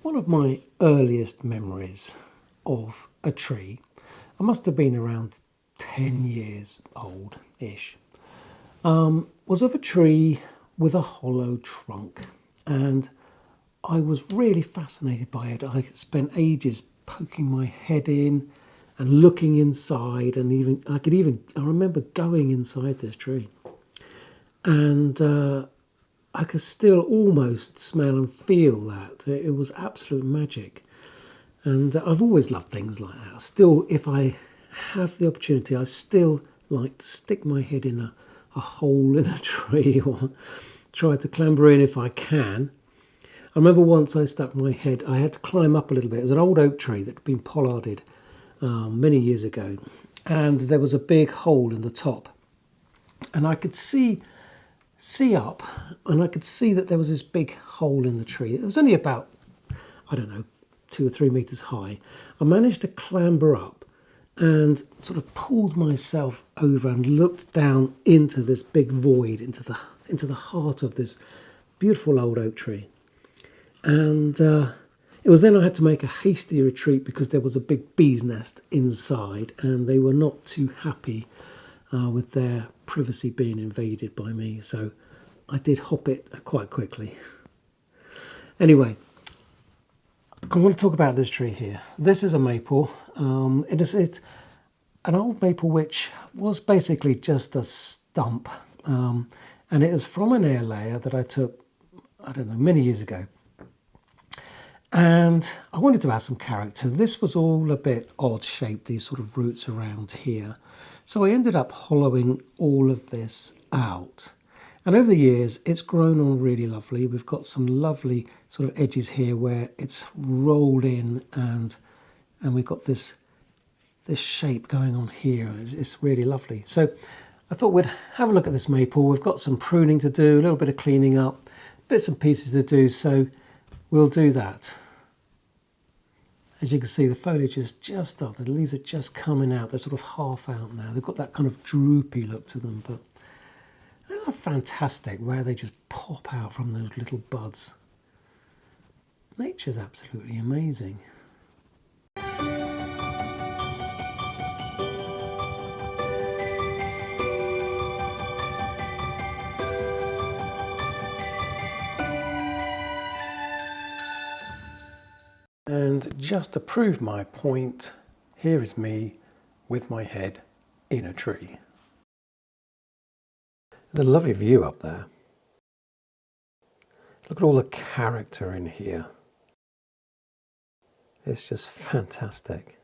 One of my earliest memories of a tree, I must have been around 10 years old-ish, was of a tree with a hollow trunk. And I was really fascinated by it. I spent ages poking my head in and looking inside, and I remember going inside this tree. And I could still almost smell and feel that. It was absolute magic. And I've always loved things like that. Still, if I have the opportunity, I still like to stick my head in a hole in a tree or try to clamber in if I can. I remember once I stuck my head, I had to climb up a little bit. It was an old oak tree that had been pollarded many years ago. And there was a big hole in the top. And I could see up, and I could see that there was this big hole in the tree. It was only about, I don't know, 2 or 3 meters high. I managed to clamber up and sort of pulled myself over and looked down into this big void, into the heart of this beautiful old oak tree. And it was then I had to make a hasty retreat because there was a big bee's nest inside, and they were not too happy with their privacy being invaded by me. So I did hop it quite quickly. Anyway, I want to talk about this tree here. This is a maple. It's an old maple which was basically just a stump. And it was from an air layer that I took, I don't know, many years ago. And I wanted to add some character. This was all a bit odd shaped, these sort of roots around here. So I ended up hollowing all of this out. And over the years, it's grown on really lovely. We've got some lovely sort of edges here where it's rolled in, and we've got this shape going on here. It's really lovely. So I thought we'd have a look at this maple. We've got some pruning to do, a little bit of cleaning up, bits and pieces to do. So we'll do that. As you can see, the foliage is just up. The leaves are just coming out. They're sort of half out now. They've got that kind of droopy look to them, but they're fantastic where they just pop out from those little buds. Nature's absolutely amazing. And just to prove my point, here is me with my head in a tree. There's a lovely view up there. Look at all the character in here. It's just fantastic.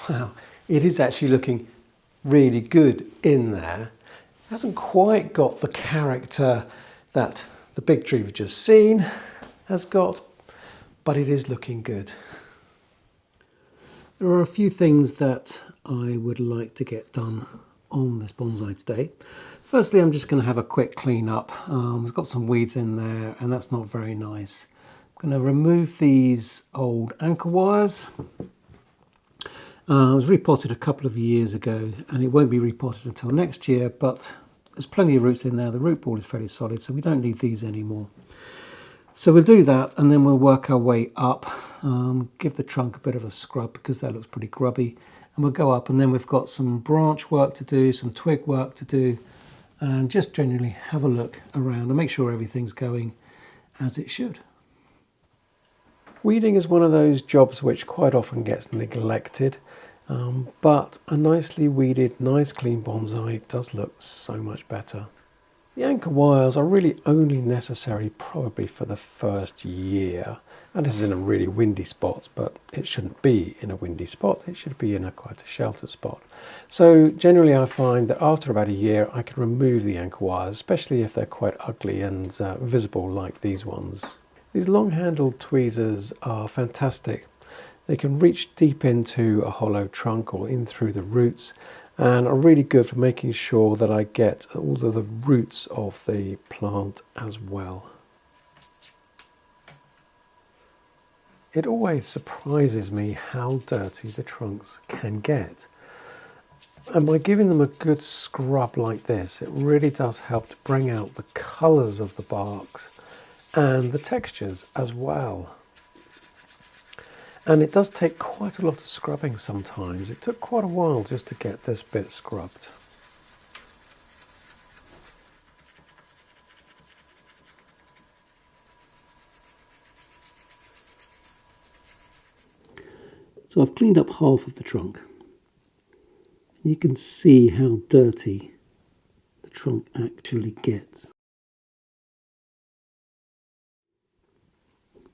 Wow, it is actually looking really good in there. It hasn't quite got the character that the big tree we've just seen has got, but it is looking good. There are a few things that I would like to get done on this bonsai today. Firstly, I'm just going to have a quick clean up. It's got some weeds in there, and that's not very nice. I'm going to remove these old anchor wires. It was repotted a couple of years ago, and it won't be repotted until next year, but there's plenty of roots in there. The root ball is fairly solid, so we don't need these anymore. So we'll do that, and then we'll work our way up, give the trunk a bit of a scrub because that looks pretty grubby, and we'll go up, and then we've got some branch work to do, some twig work to do, and just generally have a look around and make sure everything's going as it should. Weeding is one of those jobs which quite often gets neglected, but a nicely weeded, nice clean bonsai does look so much better. The anchor wires are really only necessary probably for the first year, and this is in a really windy spot, but it shouldn't be in a windy spot, it should be in quite a sheltered spot. So generally I find that after about a year I can remove the anchor wires, especially if they're quite ugly and visible like these ones. These long-handled tweezers are fantastic. They can reach deep into a hollow trunk or in through the roots, and are really good for making sure that I get all of the roots of the plant as well. It always surprises me how dirty the trunks can get. And by giving them a good scrub like this, it really does help to bring out the colours of the barks and the textures as well. And it does take quite a lot of scrubbing sometimes. It took quite a while just to get this bit scrubbed. So I've cleaned up half of the trunk. You can see how dirty the trunk actually gets.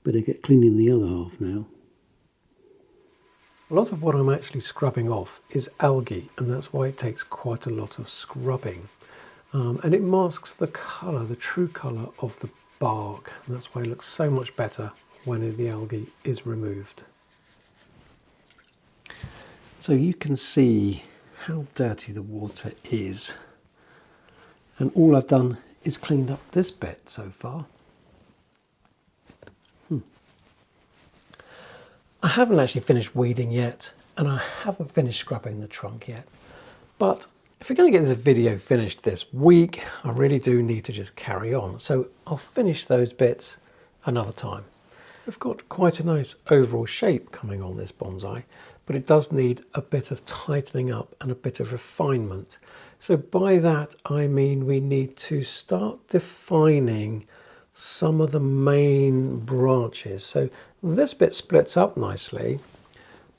Better get cleaning the other half now. A lot of what I'm actually scrubbing off is algae, and that's why it takes quite a lot of scrubbing. And it masks the colour, the true colour of the bark. And that's why it looks so much better when the algae is removed. So you can see how dirty the water is. And all I've done is cleaned up this bit so far. I haven't actually finished weeding yet, and I haven't finished scrubbing the trunk yet. But if we're going to get this video finished this week, I really do need to just carry on. So I'll finish those bits another time. We've got quite a nice overall shape coming on this bonsai, but it does need a bit of tightening up and a bit of refinement. So by that I mean we need to start defining some of the main branches. So this bit splits up nicely,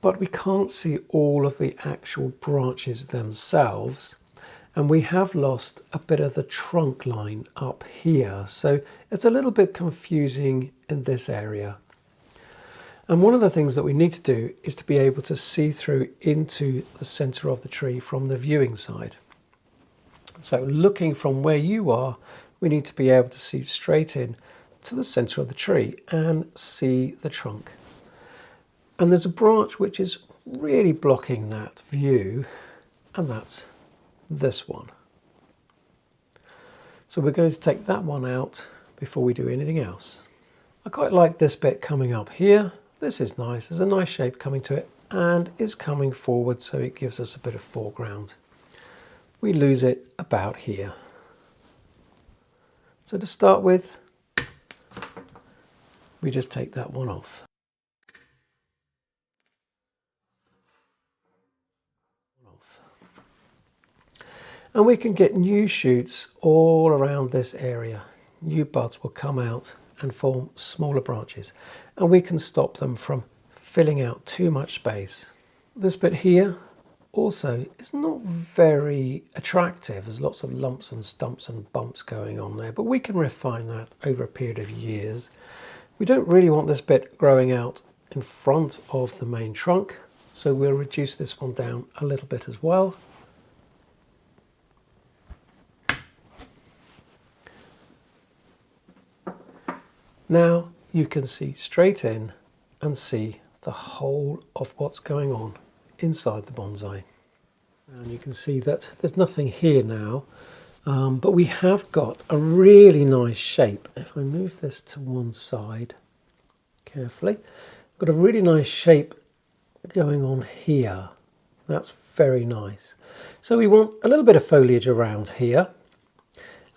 but we can't see all of the actual branches themselves. And we have lost a bit of the trunk line up here. So it's a little bit confusing in this area. And one of the things that we need to do is to be able to see through into the center of the tree from the viewing side. So looking from where you are, we need to be able to see straight in to the center of the tree and see the trunk. And there's a branch which is really blocking that view, and that's this one. So we're going to take that one out before we do anything else. I quite like this bit coming up here. This is nice. There's a nice shape coming to it and is coming forward, so it gives us a bit of foreground. We lose it about here. So to start with, we just take that one off. And we can get new shoots all around this area. New buds will come out and form smaller branches, and we can stop them from filling out too much space. This bit here also is not very attractive. There's lots of lumps and stumps and bumps going on there, but we can refine that over a period of years. We don't really want this bit growing out in front of the main trunk, so we'll reduce this one down a little bit as well. Now you can see straight in and see the whole of what's going on inside the bonsai. And you can see that there's nothing here now, but we have got a really nice shape. If I move this to one side carefully, got a really nice shape going on here. That's very nice. So we want a little bit of foliage around here,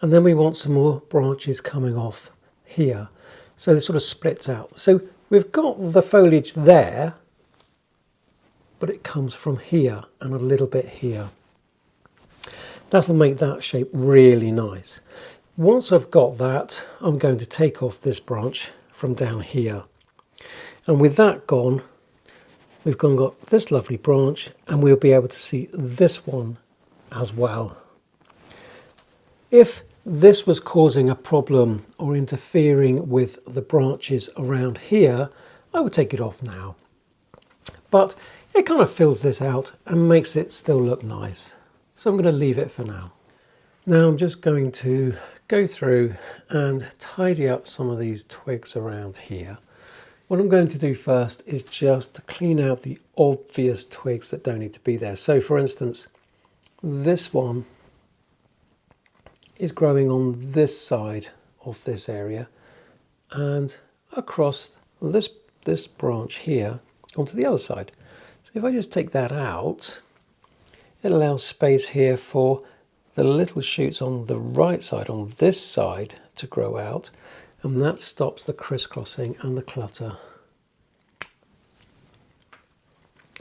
and then we want some more branches coming off here. So this sort of splits out. So we've got the foliage there, but it comes from here and a little bit here. That'll make that shape really nice. Once I've got that, I'm going to take off this branch from down here. And with that gone, we've got this lovely branch, and we'll be able to see this one as well. If this was causing a problem or interfering with the branches around here, I would take it off now. But it kind of fills this out and makes it still look nice. So I'm going to leave it for now. Now I'm just going to go through and tidy up some of these twigs around here. What I'm going to do first is just to clean out the obvious twigs that don't need to be there. So for instance, this one is growing on this side of this area, and across this this branch here onto the other side. So if I just take that out, it allows space here for the little shoots on the right side, on this side, to grow out, and that stops the crisscrossing and the clutter.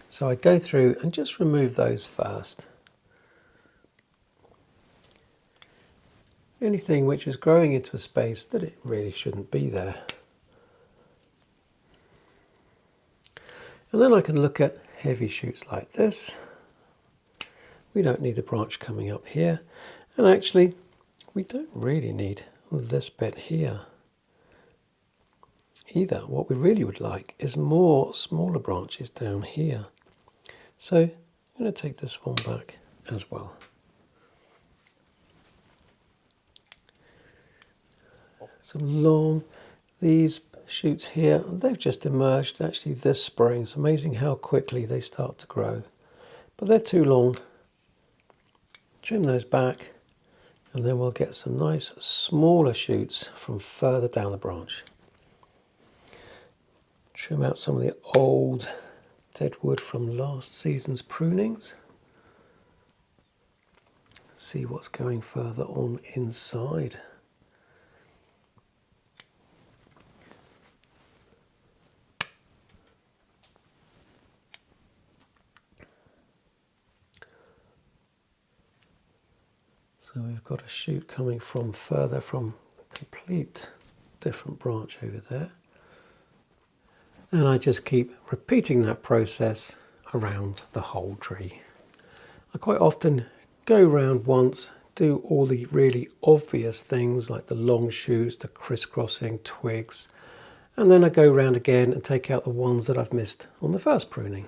So I go through and just remove those first. Anything which is growing into a space that it really shouldn't be there. And then I can look at heavy shoots like this. We don't need the branch coming up here. And actually, we don't really need this bit here either. What we really would like is more smaller branches down here. So I'm going to take this one back as well. Some long, these shoots here, they've just emerged actually this spring. It's amazing how quickly they start to grow. But they're too long. Trim those back, and then we'll get some nice smaller shoots from further down the branch. Trim out some of the old dead wood from last season's prunings. See what's going further on inside. So we've got a shoot coming from further from a complete different branch over there. And I just keep repeating that process around the whole tree. I quite often go round once, do all the really obvious things like the long shoots, the crisscrossing twigs, and then I go round again and take out the ones that I've missed on the first pruning.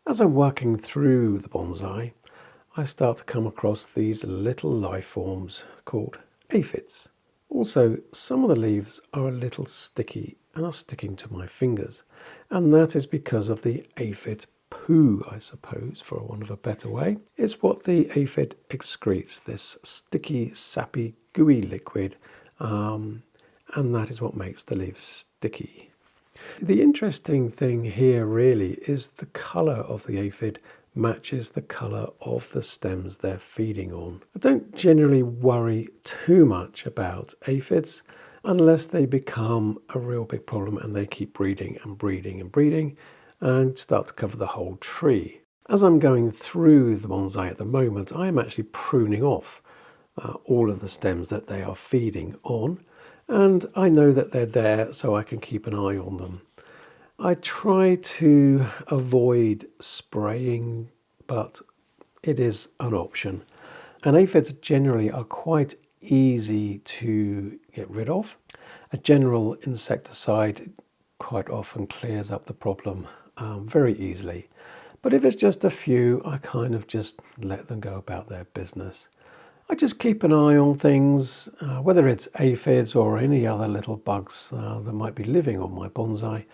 As I'm working through the bonsai, I start to come across these little life forms called aphids. Also, some of the leaves are a little sticky and are sticking to my fingers, and that is because of the aphid poo, I suppose, for want of a better way. It's what the aphid excretes, this sticky, sappy, gooey liquid, and that is what makes the leaves sticky. The interesting thing here really is the colour of the aphid matches the colour of the stems they're feeding on. I don't generally worry too much about aphids. unless they become a real big problem and they keep breeding and breeding and breeding and start to cover the whole tree. As I'm going through the bonsai at the moment, I am actually pruning off all of the stems that they are feeding on, and I know that they're there so I can keep an eye on them. I try to avoid spraying, but it is an option. And aphids generally are quite easy to get rid of. A general insecticide quite often clears up the problem very easily. But if it's just a few, I kind of just let them go about their business. I just keep an eye on things, whether it's aphids or any other little bugs that might be living on my bonsai.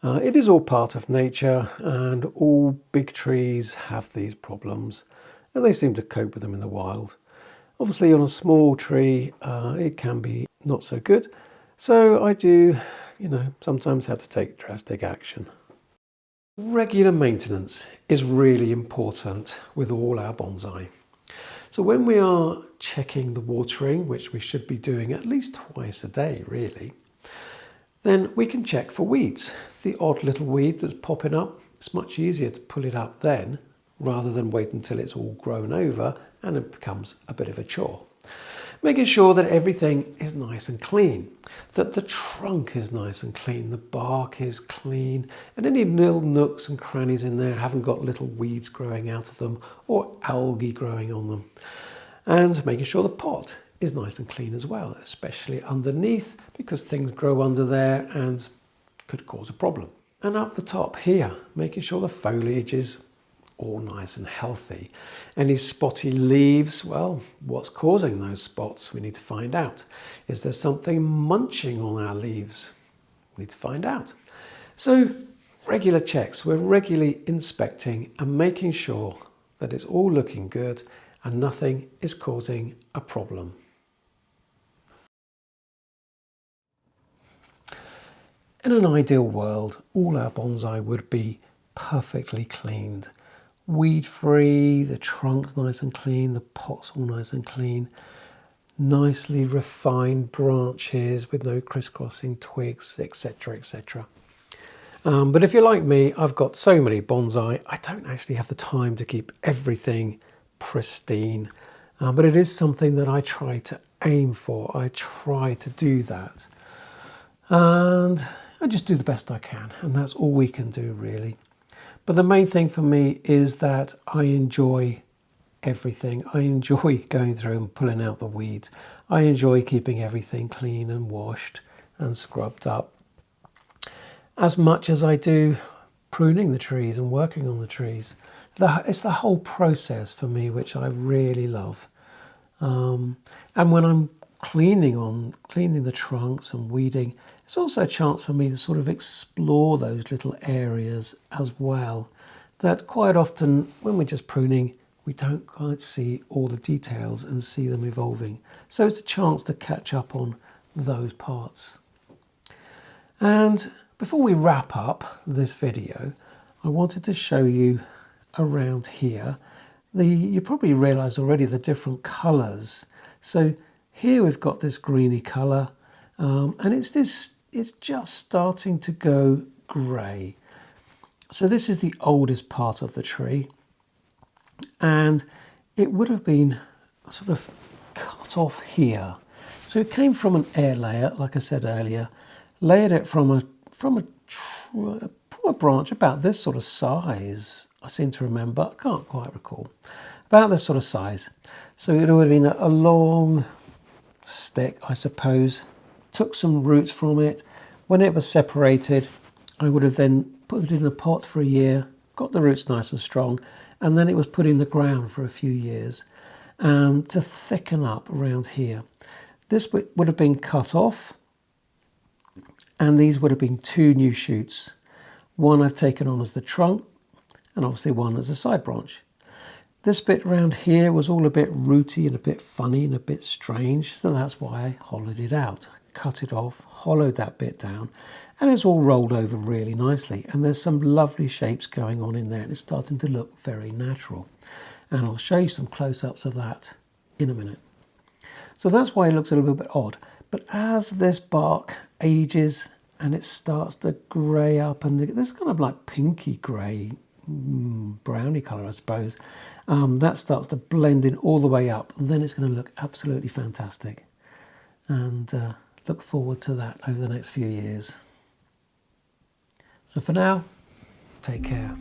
It is all part of nature, and all big trees have these problems, and they seem to cope with them in the wild. Obviously on a small tree, it can be not so good. So I do, sometimes have to take drastic action. Regular maintenance is really important with all our bonsai. So when we are checking the watering, which we should be doing at least twice a day really, then we can check for weeds. The odd little weed that's popping up, it's much easier to pull it up then rather than wait until it's all grown over and it becomes a bit of a chore. Making sure that everything is nice and clean, that the trunk is nice and clean, the bark is clean, and any little nooks and crannies in there haven't got little weeds growing out of them or algae growing on them. And making sure the pot is nice and clean as well, especially underneath, because things grow under there and could cause a problem. And up the top here, making sure the foliage is all nice and healthy. Any spotty leaves, well, what's causing those spots? We need to find out. Is there something munching on our leaves? We need to find out. So regular checks, we're regularly inspecting and making sure that it's all looking good and nothing is causing a problem. In an ideal world, all our bonsai would be perfectly cleaned. Weed free, the trunk's nice and clean, the pot's all nice and clean, nicely refined branches with no crisscrossing twigs, etc, etc. But if you're like me, I've got so many bonsai, I don't actually have the time to keep everything pristine. But it is something that I try to aim for. I try to do that. And I just do the best I can, and that's all we can do really. But the main thing for me is that I enjoy everything. I enjoy going through and pulling out the weeds. I enjoy keeping everything clean and washed and scrubbed up, as much as I do pruning the trees and working on the trees. It's the whole process for me which I really love. And when I'm cleaning the trunks and weeding, it's also a chance for me to sort of explore those little areas as well, that quite often when we're just pruning, we don't quite see all the details and see them evolving. So it's a chance to catch up on those parts. And before we wrap up this video, I wanted to show you around here. You probably realised already the different colours. So here we've got this greeny colour, and it's just starting to go grey. So this is the oldest part of the tree, and it would have been sort of cut off here. So it came from an air layer, like I said earlier, layered it from a branch about this sort of size, I seem to remember, I can't quite recall, about this sort of size. So it would have been a long stick, I suppose. Took some roots from it. When it was separated, I would have then put it in a pot for a year, got the roots nice and strong, and then it was put in the ground for a few years to thicken up around here. This would have been cut off, and these would have been two new shoots. One I've taken on as the trunk, and obviously one as a side branch. This bit around here was all a bit rooty and a bit funny and a bit strange, so that's why I hollowed it out. Cut it off, hollowed that bit down, and it's all rolled over really nicely, and there's some lovely shapes going on in there, and it's starting to look very natural. And I'll show you some close-ups of that in a minute. So that's why it looks a little bit odd, But as this bark ages and it starts to grey up, and this kind of like pinky grey, browny colour, I suppose, that starts to blend in all the way up, and then it's going to look absolutely fantastic. And look forward to that over the next few years. So for now, take care.